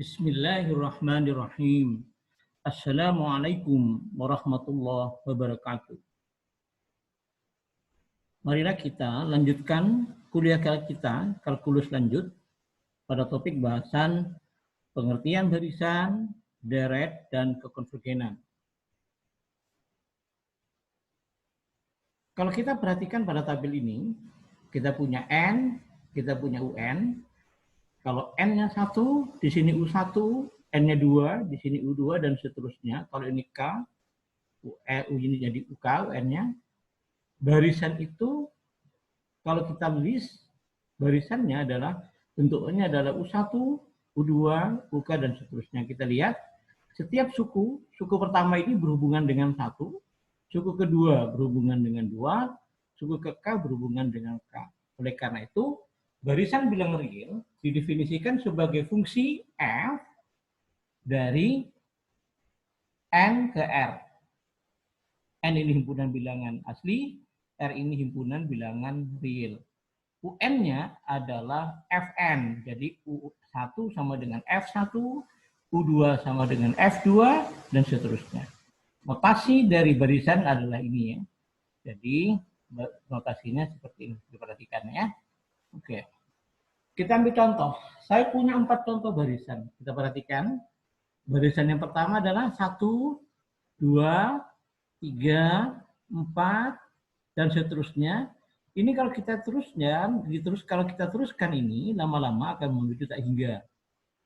Bismillahirrahmanirrahim. Assalamualaikum warahmatullahi wabarakatuh. Marilah kita lanjutkan kuliah kita, kalkulus lanjut, pada topik bahasan pengertian barisan, deret, dan kekonvergenan. Kalau kita perhatikan pada tabel ini, kita punya N, kita punya UN. Kalau N-nya 1, di sini U1, N-nya 2, di sini U2, dan seterusnya. Kalau ini K, U ini jadi UK, UN-nya. Barisan itu, kalau kita list, barisannya adalah, bentuknya adalah U1, U2, UK, dan seterusnya. Kita lihat, setiap suku pertama ini berhubungan dengan 1, suku kedua berhubungan dengan 2, suku ke K berhubungan dengan K. Oleh karena itu, barisan bilang real didefinisikan sebagai fungsi F dari N ke R. N ini himpunan bilangan asli, R ini himpunan bilangan real. UN-nya adalah Fn, jadi U1 sama dengan F1, U2 sama dengan F2, dan seterusnya. Notasi dari barisan adalah ini ya. Jadi notasinya seperti ini, diperhatikan ya. Oke. Kita ambil contoh. Saya punya 4 contoh barisan. Kita perhatikan. Barisan yang pertama adalah 1, 2, 3, 4, dan seterusnya. Ini kalau kita teruskan ini, lama-lama akan menuju tak hingga.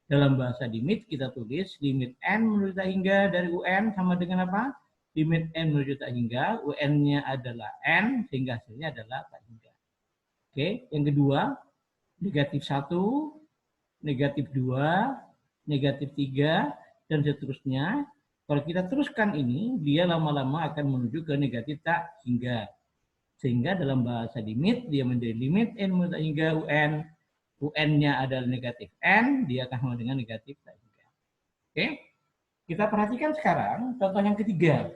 Dalam bahasa limit, kita tulis limit N menuju tak hingga dari UN sama dengan apa? Limit N menuju tak hingga, UN-nya adalah N, sehingga hasilnya adalah tak hingga. Oke, yang kedua, negatif 1, negatif 2, negatif 3, dan seterusnya. Kalau kita teruskan ini, dia lama-lama akan menuju ke negatif tak hingga. Sehingga dalam bahasa limit, dia menjadi limit N menuju tak hingga UN. UN-nya adalah negatif N, dia akan sama dengan negatif tak hingga. Oke, kita perhatikan sekarang contoh yang ketiga.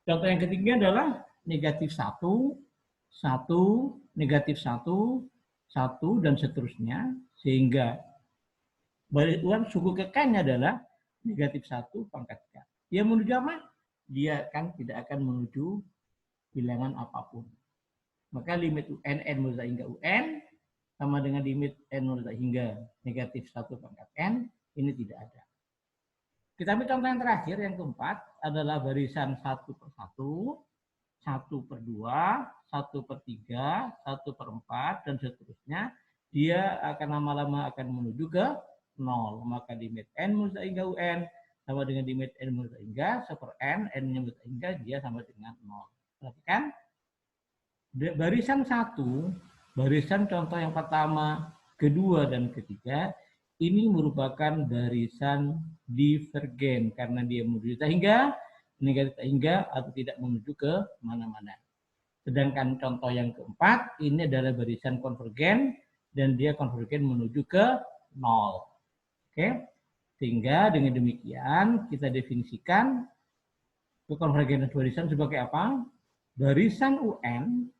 Contoh yang ketiga adalah negatif 1, 1, negatif 1, 1, dan seterusnya, sehingga barisan suku ke K-nya adalah negatif 1 pangkat K. Dia menuju apa? Dia tidak akan menuju bilangan apapun. Maka limit UN N menuju hingga UN sama dengan limit N menuju hingga negatif 1 pangkat N, ini tidak ada. Kita ambil contoh yang terakhir, yang keempat, adalah barisan 1 per 1, 1 per 2, 1 per 3, 1 per 4, dan seterusnya. Dia akan lama-lama akan menuju ke 0. Maka limit N menuju hingga UN sama dengan limit N menuju hingga 1 per N, N-nya menuju hingga dia sama dengan 0. Perhatikan, barisan 1, barisan contoh yang pertama, kedua, dan ketiga, ini merupakan barisan divergen karena dia menuju tak hingga, negatif tak hingga, atau tidak menuju ke mana-mana. Sedangkan contoh yang keempat, ini adalah barisan konvergen dan dia konvergen menuju ke 0. Oke? Sehingga dengan demikian kita definisikan kekonvergenan barisan sebagai apa? Barisan UN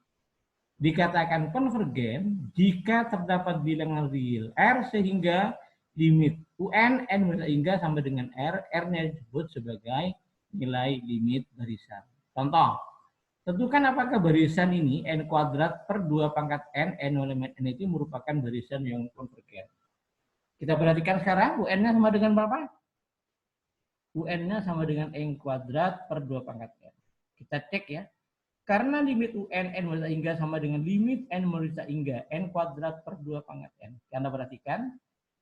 dikatakan konvergen jika terdapat bilangan real R sehingga limit UN N hingga sama dengan R, R-nya disebut sebagai nilai limit barisan. Contoh, tentukan apakah barisan ini N kuadrat per 2 pangkat N, N elemen N itu merupakan barisan yang konvergen. Kita perhatikan sekarang, UN-nya sama dengan berapa? UN-nya sama dengan N kuadrat per 2 pangkat N. Kita cek ya. Karena limit UN N menuju hingga sama dengan limit N menuju hingga N kuadrat per 2 pangkat N. Karena perhatikan,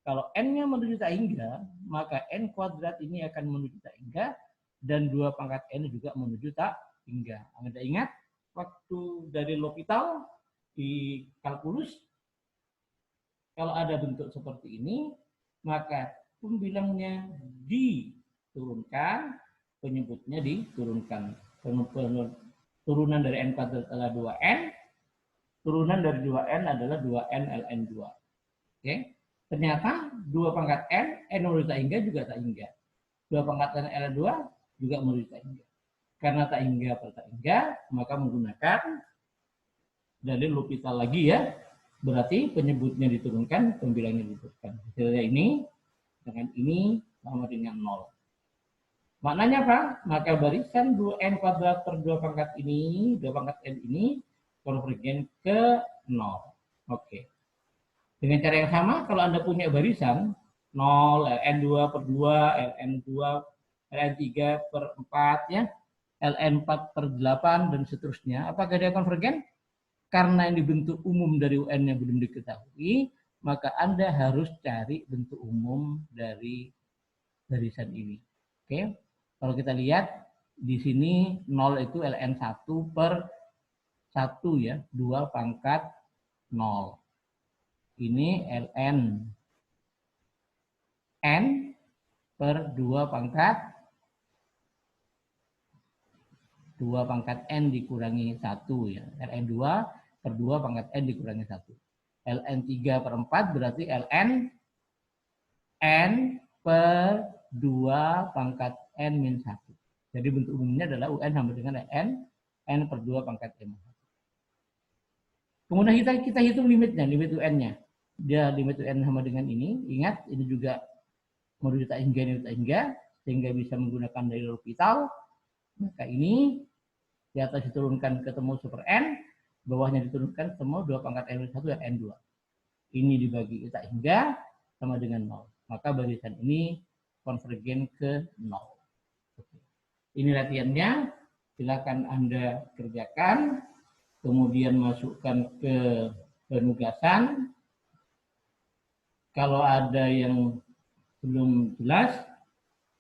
kalau N-nya menuju tak hingga, maka N kuadrat ini akan menuju tak hingga, dan 2 pangkat N juga menuju tak hingga. Anda ingat, waktu dari L'Hopital di kalkulus, kalau ada bentuk seperti ini, maka pembilangnya diturunkan, penyebutnya diturunkan. Turunan dari N kuadrat adalah 2N, turunan dari 2N adalah 2N ln 2. Oke. Ternyata 2 pangkat N, N menuju tak hingga juga tak hingga. 2 pangkat N ln 2 juga menuju tak hingga. Karena tak hingga per tak hingga, maka menggunakan dalil L'Hopital lagi ya. Berarti penyebutnya diturunkan, pembilangnya diturunkan. Hasilnya ini dengan ini sama dengan 0. Maknanya apa? Maka barisan 2n kuadrat per 2 pangkat ini, 2 pangkat n ini konvergen ke 0. Oke. Dengan cara yang sama, kalau Anda punya barisan 0, ln2 per 2, ln2, ln3 per 4, ya, ln4 per 8, dan seterusnya. Apakah dia konvergen? Karena yang dibentuk umum dari UN-nya belum diketahui, maka Anda harus cari bentuk umum dari barisan ini. Oke. Kalau kita lihat di sini 0 itu ln1 per 1 ya, 2 pangkat 0. Ini ln n per 2 pangkat n dikurangi 1 ya. ln2 per 2 pangkat n dikurangi 1. ln3 per 4 berarti ln n per 2 pangkat n min 1. Jadi bentuk umumnya adalah UN sama dengan n per 2 pangkat n. Kemudian kita hitung limitnya, limit UN-nya. Dia limit UN sama dengan ini. Ingat, ini juga menuju tak hingga, sehingga bisa menggunakan dari L'Hopital. Maka ini di atas diturunkan ketemu super N, bawahnya diturunkan ketemu 2 pangkat N1 dan N2. Ini dibagi tak hingga sama dengan 0. Maka barisan ini konvergen ke 0. Ini latihannya, silakan Anda kerjakan, kemudian masukkan ke penugasan. Kalau ada yang belum jelas,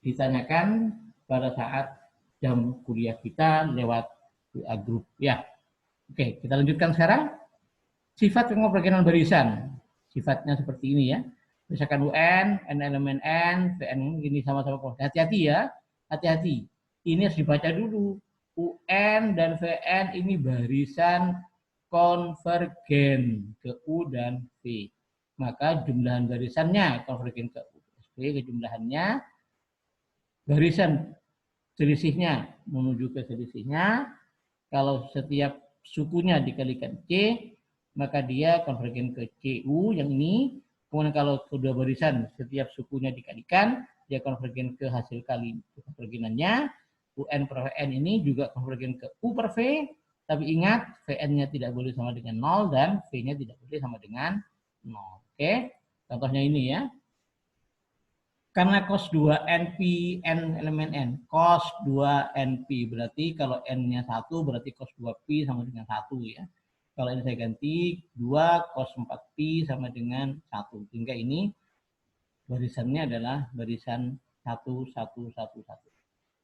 ditanyakan pada saat jam kuliah kita lewat WA Group. Ya, oke, kita lanjutkan sekarang. Sifat pengoperasianan barisan, sifatnya seperti ini ya. Misalkan UN, N elemen N, Vn ini sama-sama. Hati-hati ya, hati-hati. Ini harus dibaca dulu. UN dan Vn ini barisan konvergen ke U dan V. Maka jumlahan barisannya konvergen ke U plus V, kejumlahannya barisan selisihnya menuju ke selisihnya. Kalau setiap sukunya dikalikan C, maka dia konvergen ke CU yang ini. Kemudian kalau kedua barisan setiap sukunya dikalikan, dia konvergen ke hasil kali konvergenannya. UN per Vn ini juga konvergen ke U per V, tapi ingat Vn-nya tidak boleh sama dengan 0 dan V-nya tidak boleh sama dengan 0. Oke, contohnya ini ya. Karena cos 2 NP N elemen N, cos 2 NP berarti kalau N-nya 1 berarti cos 2P sama dengan 1 ya. Kalau ini saya ganti 2 cos 4P sama dengan 1. Sehingga ini barisannya adalah barisan 1, 1, 1, 1.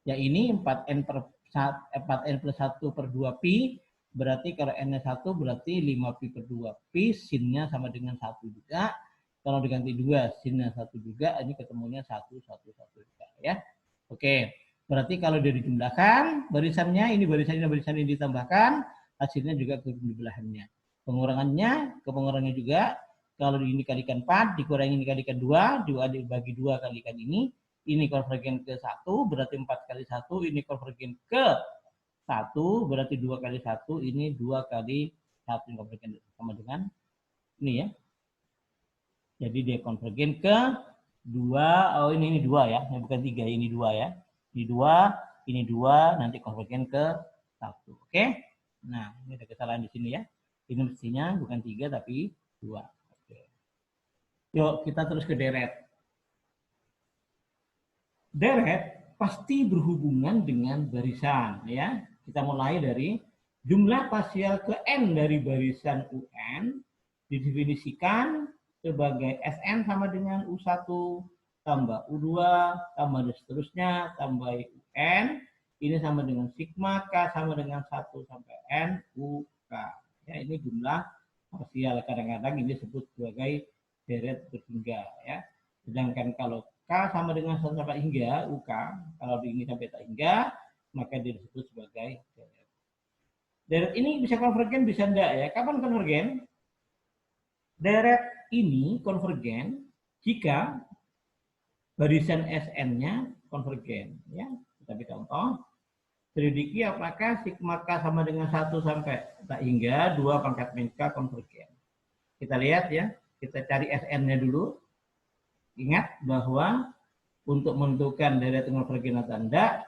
Ya ini 4N plus 1 per 2Pi, berarti kalau N-nya 1 berarti 5Pi per 2Pi, sin-nya sama dengan 1 juga. Kalau diganti 2, sin-nya 1 juga, ini ketemunya 1, 1, 1 juga ya. Oke, berarti kalau dia dijumlahkan, barisannya, ini barisan ini ditambahkan, hasilnya juga kejumlahannya. Pengurangannya juga, kalau ini kalikan 4, dikurangi ini kalikan 2, dibagi 2 kalikan ini konvergen ke 1, berarti 4 kali 1, ini konvergen ke 1, berarti 2 kali 1, ini 2 kali 1, konvergen sama dengan ini ya. Jadi dia konvergen ke 2, oh ini 2 ya, bukan 3, ini 2 ya. Ini 2, nanti konvergen ke 1. Oke? Nah, ini ada kesalahan di sini ya. Ini mestinya bukan 3 tapi 2. Oke. Yuk, kita terus ke deret. Deret pasti berhubungan dengan barisan ya. Kita mulai dari jumlah pasial ke n dari barisan UN didefinisikan sebagai Sn sama dengan U1 tambah U2 tambah dan seterusnya tambah UN. Ini sama dengan sigma K sama dengan 1 sampai N UK. Ya, ini jumlah pasial. Kadang-kadang ini disebut sebagai deret berhingga ya. Sedangkan kalau K sama dengan 1 sampai hingga, UK, kalau ini sampai tak hingga, maka dia disebut sebagai deret. Deret ini bisa konvergen, bisa enggak ya? Kapan konvergen? Deret ini konvergen jika barisan Sn-nya konvergen. Ya, kita beri contoh. Selidiki apakah sigma K sama dengan 1 sampai tak hingga 2 pangkat min K konvergen. Kita lihat ya, kita cari Sn-nya dulu. Ingat bahwa untuk menentukan deret konvergen atau tidak,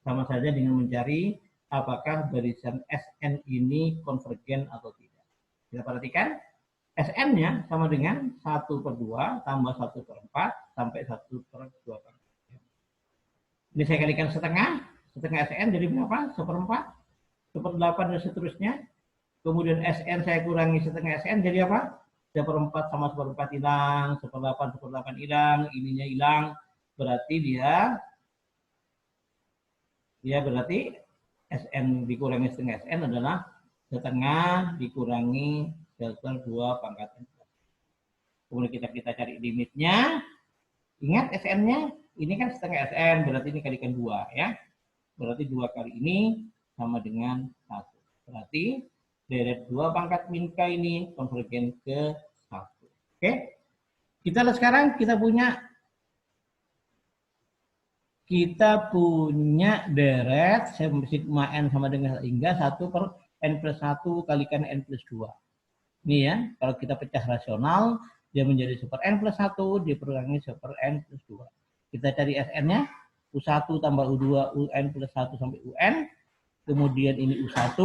sama saja dengan mencari apakah barisan Sn ini konvergen atau tidak. Kita perhatikan, Sn-nya sama dengan 1/2 tambah 1/4 sampai 1/2. Ini saya kalikan setengah Sn jadi berapa? 1/4, 1/8 dan seterusnya. Kemudian Sn saya kurangi setengah Sn jadi apa? 1/4 sama 1/4 hilang, 1/8 hilang, ininya hilang. Berarti dia berarti Sn dikurangi setengah Sn adalah setengah dikurangi 1/2 N+. Kemudian kita cari limitnya. Ingat Sn-nya, ini kan setengah Sn, berarti ini kalikan 2 ya. Berarti 2 kali ini sama dengan 1. Berarti deret 2 min K ini konvergen ke 1. Oke? Kita lihat sekarang kita punya deret sigma n sama dengan hingga 1/n+1 kalikan n+2. Ini ya, kalau kita pecah rasional, dia menjadi 1/n+1 dikurangi 1/n+2. Kita cari Sn-nya, U1 tambah U2, UN+1 sampai UN. Kemudian ini U1,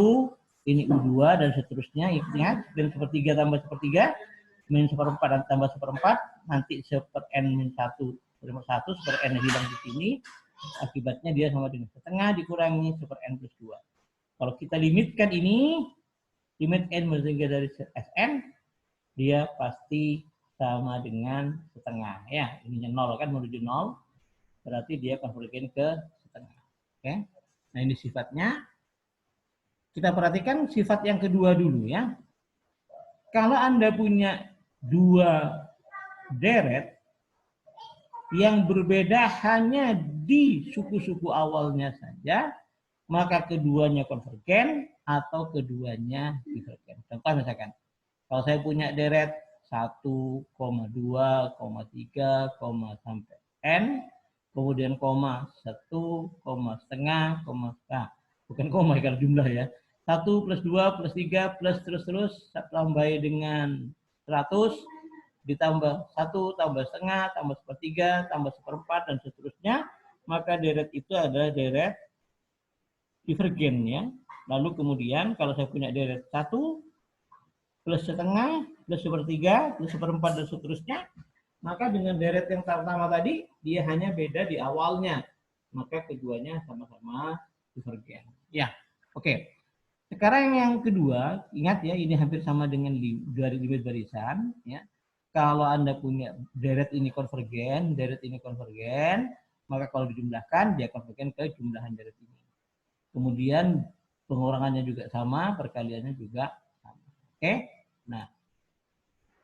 ini U2, dan seterusnya. Ingat, dan 1/3 tambah 1/3, min 1/4 dan tambah 1/4, nanti 1/n-1, 1/n hilang di sini. Akibatnya dia sama dengan setengah dikurangi 1/n+2. Kalau kita limitkan ini, limit n bertingkat dari Sn, dia pasti sama dengan setengah. Ya, ininya 0 kan, menuju 0. Berarti dia konvergen ke setengah. Oke. Nah, ini sifatnya. Kita perhatikan sifat yang kedua dulu ya. Kalau Anda punya 2 deret yang berbeda hanya di suku-suku awalnya saja, maka keduanya konvergen atau keduanya divergen. Contoh misalkan, kalau saya punya deret 1,2, 3, sampai n, kemudian koma 1, setengah, nah, bukan koma kalau jumlah ya. 1 plus 2 plus 3 plus terus tambah dengan 100, ditambah 1 tambah setengah tambah 1/3 tambah 1/4 dan seterusnya, maka deret itu adalah deret divergen ya. Lalu kemudian kalau saya punya deret 1 plus setengah plus 1/3 plus 1/4 dan seterusnya, maka dengan deret yang pertama tadi dia hanya beda di awalnya, maka keduanya sama-sama divergen. Ya, oke. Sekarang yang kedua, ingat ya, ini hampir sama dengan dari limit barisan ya. Kalau Anda punya deret ini konvergen, maka kalau dijumlahkan dia konvergen ke jumlahan deret ini. Kemudian pengurangannya juga sama, perkaliannya juga sama. Oke? Nah,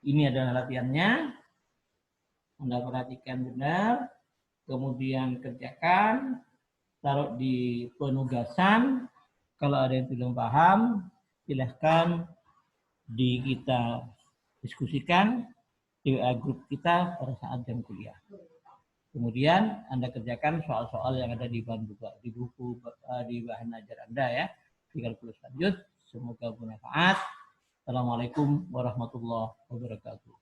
ini adalah latihannya. Anda perhatikan benar, kemudian kerjakan, taruh di penugasan. Kalau ada yang belum paham, silahkan kita diskusikan di grup kita pada saat jam kuliah. Kemudian Anda kerjakan soal-soal yang ada di buku, di bahan ajar Anda ya. Di kalkulus lanjut. Semoga bermanfaat. Assalamualaikum warahmatullahi wabarakatuh.